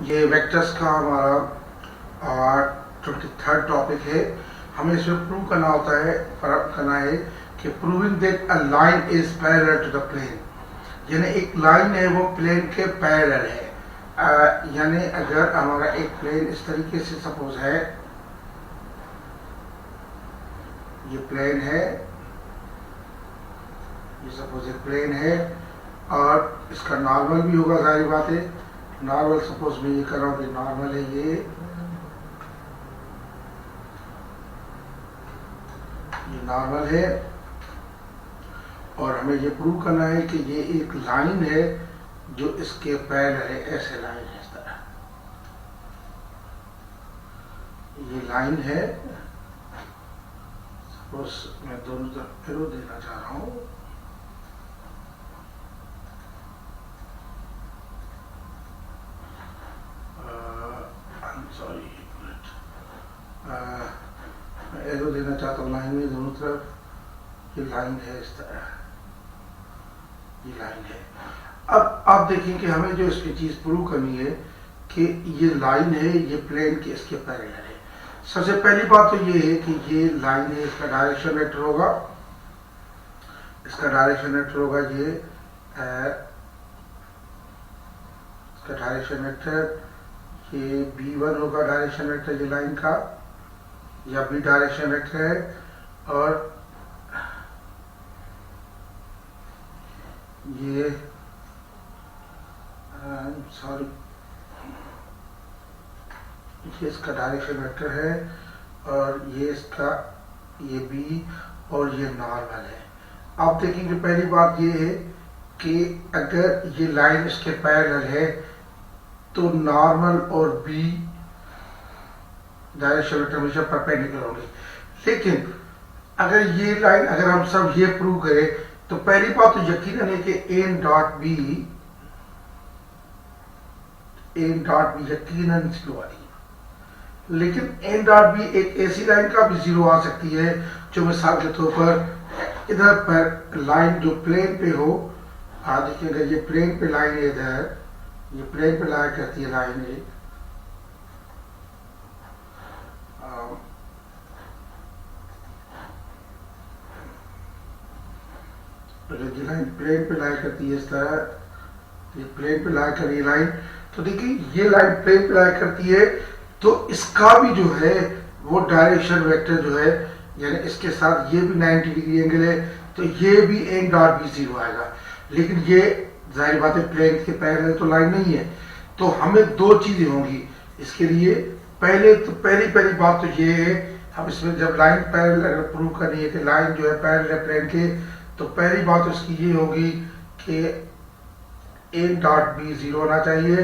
ये वेक्टर्स का हमारा 23rd टॉपिक है। हमें इसमें प्रूव करना होता है कि proving that a line is parallel to the plane, यानी एक लाइन है वो प्लेन के पैरेलल है। यानी अगर हमारा एक प्लेन इस तरीके से सपोज है, ये प्लेन है, ये सपोज एक प्लेन है और इसका नॉर्मल भी होगा, सारी बात है। नॉर्मल सपोज मैं ये कर रहा हूँ कि नॉर्मल है, ये नॉर्मल है और हमें ये प्रूव करना है कि ये एक लाइन है जो इसके पैरेलल है। ऐसे लाइन है, इस तरह ये लाइन है। सपोज मैं दोनों तरफ एरो देना चाह रहा हूँ। सॉरी, मैं एरो देना चाहता हूँ लाइन में दोनों तरफ। ये लाइन है, इस तरह ये लाइन है। अब आप देखें कि हमें जो इसकी चीज प्रूव करनी है कि ये लाइन है, ये प्लेन के इसके पैरेलल है। सबसे पहली बात तो ये है कि ये लाइन है, इसका डायरेक्शन वेक्टर होगा, इसका डायरेक्शन वेक्टर होगा ये इसका डायरेक्शन वेक्टर ये B1 होगा, डायरेक्शन वेक्टर ये लाइन का, या B डायरेक्शन वेक्टर है। और ये सॉरी, ये इसका डायरेक्शन वेक्टर है और ये इसका ये B और ये नॉर्मल है। आप देखेंगे पहली बात ये है कि अगर ये लाइन इसके पैरेलल है तो नॉर्मल और B डायरेक्शन वेक्टर हमेशा परपेंडिकुलर होंगे। लेकिन अगर ये लाइन, अगर हम सब ये प्रूव करें तो पहली बात तो यकीनन है कि एन डॉट बी यकीनन जीरो आ रही है। लेकिन एन डॉट बी एक ऐसी लाइन का भी जीरो आ सकती है जो मिसाल के तौर पर इधर पर लाइन जो प्लेन पे हो। देखिए अगर ये प्लेन पे लाइन है, इधर ये प्लेन पे लाइन करती है लाइन है, ये लाइन प्लेन पे लाई करती है, इस तरह ये प्लेन पे लाई कर रही है लाइन। तो देखिए ये लाइन प्लेन पे लाई करती है तो इसका भी जो है वो डायरेक्शन वेक्टर जो है, यानी इसके साथ ये भी 90 डिग्री एंगल है तो ये भी एन डॉट बी जीरो आएगा। लेकिन ये जाहिर बात है प्लेन के पैरेलल तो लाइन नहीं है, तो हमें दो चीजें होंगी इसके लिए। पहली बात तो ये है, हम इसमें जब लाइन पैरेलल प्रूव करनी है कि लाइन जो है पैरेलल है प्लेन के, तो पहली बात उसकी ये होगी कि एन डॉट बी जीरो होना चाहिए।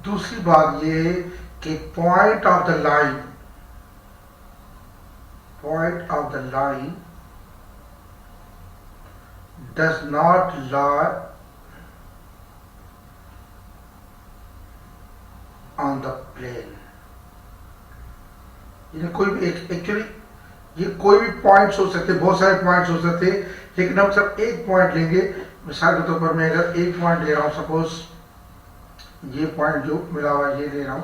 दूसरी बात ये है कि point of the line does not lie on the plane. कोई भी एक्चुअली ये कोई भी पॉइंट्स हो सकते, बहुत सारे पॉइंट्स हो सकते, लेकिन हम सब एक पॉइंट लेंगे। मिसाल के तौर पर मैं अगर एक पॉइंट ले रहा हूं, सपोज ये पॉइंट जो मिला हुआ है ये ले रहा हूं,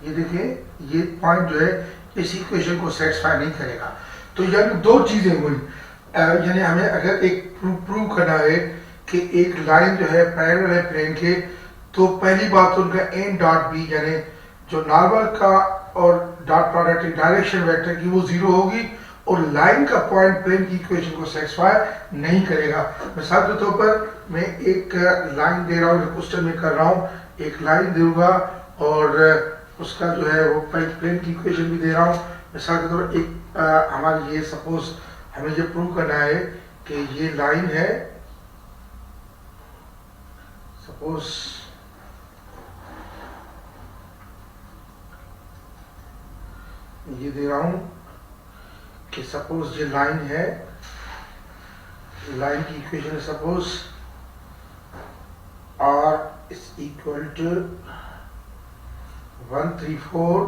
ये देखिए ये पॉइंट जो है इस इक्वेशन को सेटिस्फाई नहीं करेगा। तो यानी दो चीजें हुई, यानी हमें अगर एक प्रूव करना है कि एक लाइन जो है पैरेलल है प्लेन के, तो पहली बात तो उनका एन डॉट बी यानी जो नॉर्मल का और डॉट प्रोडक्ट डायरेक्शन वेक्टर की वो जीरो होगी और लाइन का पॉइंट प्लेन की इक्वेशन को सेटिस्फाई नहीं करेगा। मिसाल के तौर पर मैं एक लाइन दे रहा हूँ, क्वेश्चन में कर रहा हूँ, एक लाइन दूंगा और उसका जो है वो प्लेन की इक्वेशन भी दे रहा हूँ। मिसाल के तौर पर एक हमारी ये सपोज हमें ये प्रूव करना है कि ये लाइन है, सपोज ये दे रहा हूं कि सपोज ये लाइन है, लाइन की इक्वेशन है suppose R is equal to 134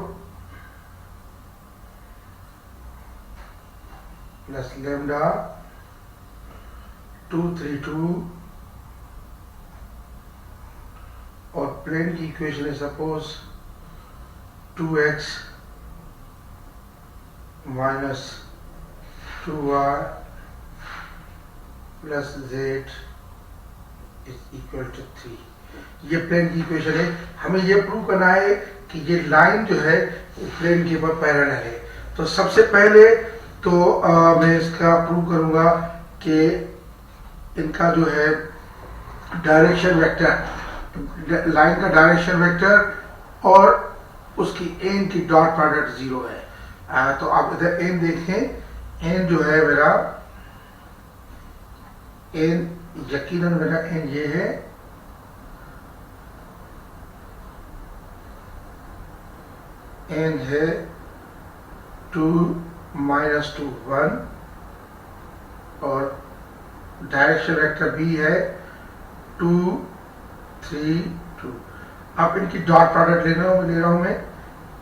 plus lambda 232 और प्लेन की इक्वेशन है suppose 2x minus 2y plus z is equal to 3। ये प्लेन की इक्वेशन है। हमें ये प्रूव करना है कि ये लाइन जो है प्लेन के ऊपर पैरेलल है। तो सबसे पहले तो मैं इसका प्रूव करूंगा कि इनका जो है डायरेक्शन वेक्टर, लाइन का डायरेक्शन वेक्टर और उसकी एन की डॉट प्रोडक्ट 0 है। तो आप इधर एन देखें, एन जो है मेरा एन, यकीनन मेरा एन ये है, एन है 2 माइनस 2 1 और डायरेक्शन वेक्टर बी है 2 3 2। अब इनकी डॉट प्रोडक्ट ले रहा हूं मैं,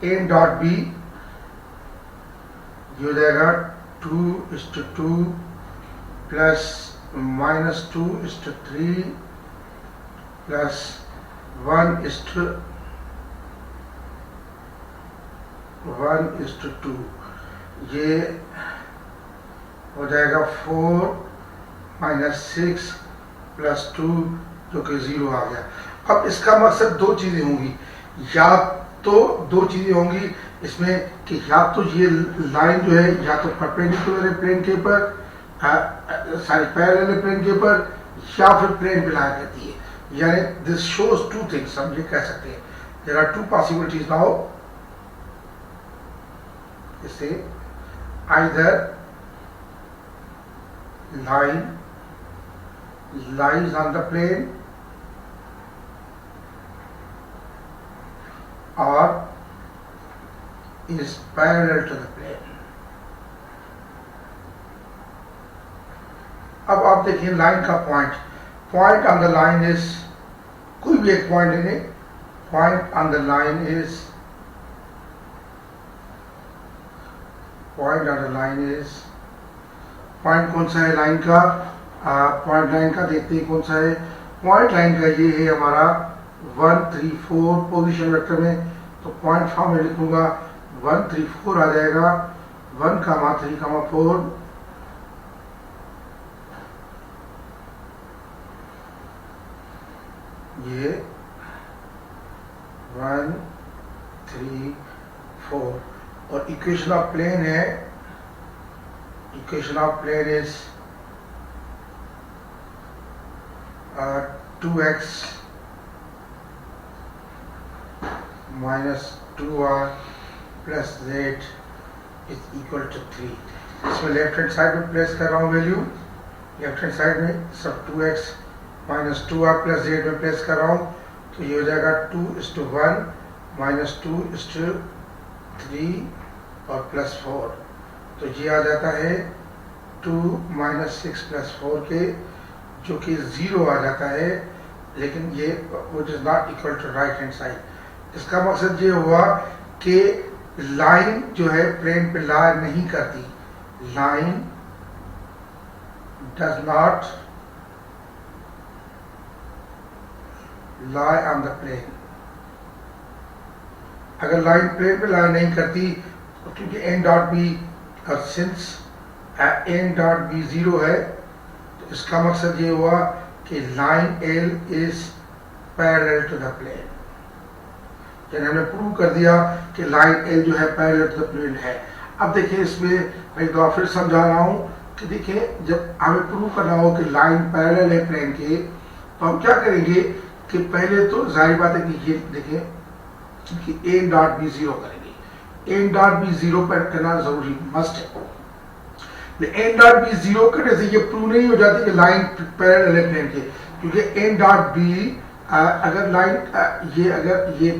एन डॉट बी ये हो जाएगा 2:2 प्लस माइनस 2:3 प्लस 1:2 ये हो जाएगा 4 माइनस 6 प्लस 2 जो कि 0 आ गया। अब इसका मकसद दो चीजें होंगी, या तो दो चीजें होंगी इसमें कि या तो ये लाइन जो है या तो परपेंडिकुलर है प्लेन के ऊपर, सॉरी पैरेलल है प्लेन के ऊपर, या फिर प्लेन पे लाइन रहती है। यानी दिस शोज टू थिंग्स, हम ये कह सकते हैं there are two possibilities now. इसे either line lies on the plane or is parallel to the plane। अब आप देखिए लाइन का point on the line is, कोई भी एक पॉइंट लेंगे, point on the line is, point कौन सा है लाइन का, पॉइंट लाइन का देखते हैं कौन सा है। पॉइंट लाइन का ये है हमारा 1 3 4 पोजीशन वेक्टर में, तो पॉइंट फॉर्म में लिखूंगा 1 3 4 आ जाएगा, 1 3 4 ये 1 3 4 और इक्वेशन ऑफ प्लेन है, equation of plane is 2x minus 2y plus z is equal to 3। इसमें लेफ्ट हैंड साइड में प्लेस कर रहा हूँ वैल्यू, लेफ्ट हैंड साइड में सब 2x minus 2y plus z में प्लेस कर रहा हूँ, तो ये हो जाएगा 2:1 minus 2:3 और प्लस 4, तो ये आ जाता है 2 minus 6 plus 4 के, जो कि 0 आ जाता है, लेकिन ये which is not equal to right hand side. इसका मकसद ये हुआ कि लाइन जो है प्लेन पे लाई नहीं करती, line does not lie on the plane. अगर लाइन प्लेन पे लाई नहीं करती, क्योंकि एन डॉट बी, और सिंस एन डॉट बी 0 है, तो इसका मकसद ये हुआ कि line L is parallel to the plane. यानी हमने प्रूव कर दिया कि लाइन एल जो है पैरेलल टू द प्लेन है। अब देखिए इसमें मैं एक बार फिर समझा रहा हूं कि देखिए जब हमें प्रूव करना हो कि लाइन पैरेलल है प्लेन के, तो हम क्या करेंगे कि पहले तो जाहिर बात है कि ये देखिए कि एन डॉट बी 0 करेंगे, एन डॉट बी 0 पर करना जरूरी मस्ट है। एन डॉट बी 0 करने से ये प्रूव नहीं हो जाती कि लाइन पैरेलल है प्लेन के, क्योंकि एन डॉट बी अगर लाइन ये अगर ये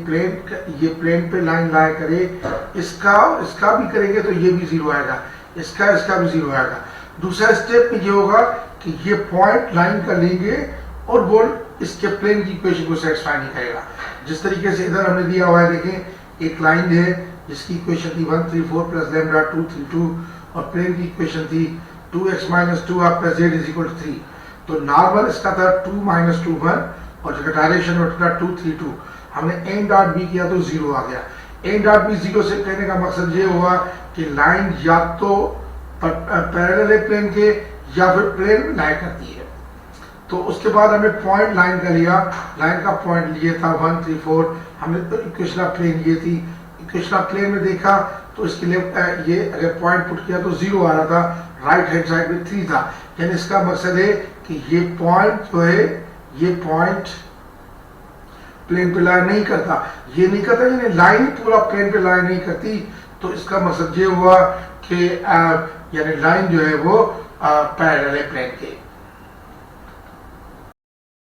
प्लेन पे लाइन लाई करे, इसका भी करेंगे तो ये भी 0 आएगा, इसका भी 0 आएगा। दूसरा स्टेप में ये होगा कि ये पॉइंट लाइन का लेंगे और वो इसके प्लेन की इक्वेशन को सेटिस्फाई नहीं करेगा। जिस तरीके से इधर हमने दिया हुआ है, देखें एक लाइन है जिसकी इक्वेशन थी 1 3 4 प्लस लैम्डा 2 3 2 और प्लेन की इक्वेशन थी 2x minus 2y plus z is equal to 3। तो नॉर्मल इसका था 2 minus 2 1, और जगह डायरेक्शन में था 232, हमने एम डॉट बी किया तो 0 आ गया। एम डॉट बी 0 से कहने का मकसद ये हुआ कि लाइन या तो पैरेलल है प्लेन के या फिर प्लेन में लाई करती है। तो उसके बाद हमें पॉइंट लाइन का लिया, लाइन का पॉइंट लिए था 1 3 4, हमने इक्वेशनल प्लेन ये थी, इक्वेशनल प्लेन में देखा तो इसके लिए ये अगर पॉइंट पुट किया तो 0 आ रहा था, राइट हैंड साइड में 3 था, यानी इसका मकसद है कि ये पॉइंट जो है ये पॉइंट प्लेन पे लाइन नहीं करता, ये नहीं करता, यानी लाइन पूरा प्लेन पे लाइन नहीं करती। तो इसका मकसद ये हुआ कि यानी लाइन जो है वो पैरेलल है प्लेन के।